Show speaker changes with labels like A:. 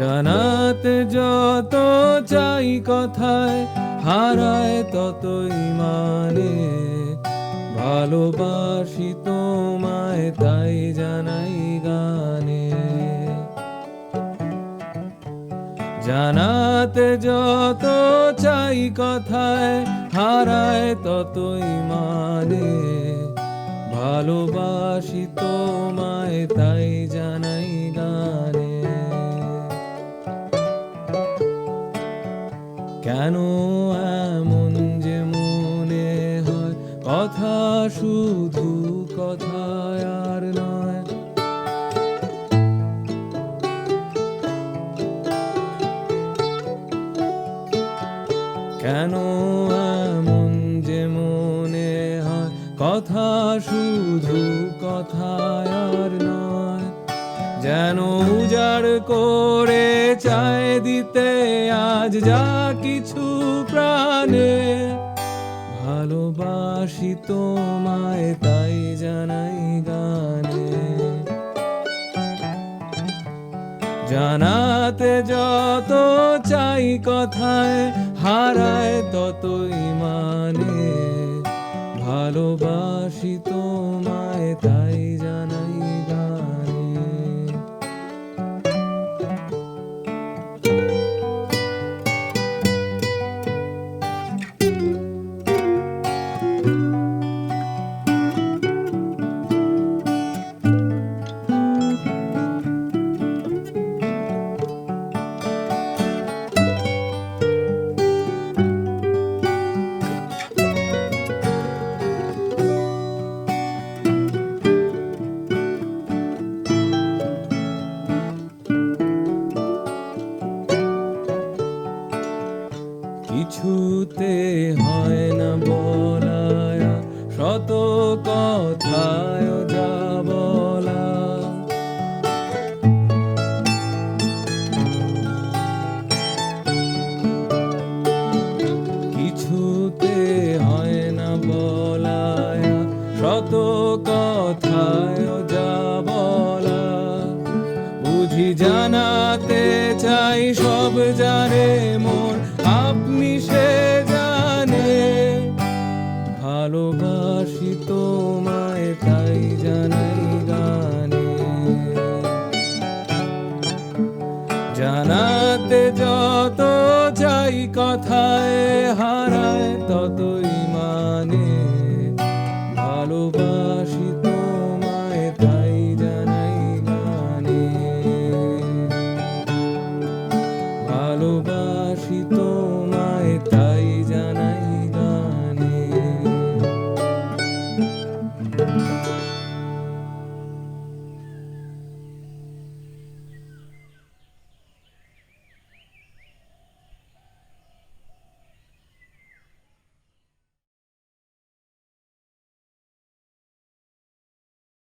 A: জানাতে যত চাই কথায়, হারায় ততই মানে। ভালোবাসি তোমায় তাই জানাই গানে। জানাতে যত চাই কথায়, হারায় ততই মানে। ভালোবাসি তোমায় তাই জানাই গানে। কেন এমন যে মনে হয়, কথা শুধু কথায় আর নয়। কেন এমন যে মনে হয়, কথা শুধু কথায় আর নয়। যেন উজাড় করে চায় দিতে আজ যা কিছু প্রাণে। ভালোবাসি তোমায় তাই জানাই গানে। জানাতে যত চাই কথায়, হারায় ততই মানে। ভালোবাসি তোমায় তাই জানাই গানে। কিছুতে হয় না বলা, শত কথায় যা বলা। কিছুতে হয় না বলা, শত কথায় যা বলা। বুঝি জানাতে চাই সব জানে মন, আপনি সে জানে। ভালোবাসি তোমায় তাই জানাই গানে। জানাতে যত চাই কথায়, হারায় তত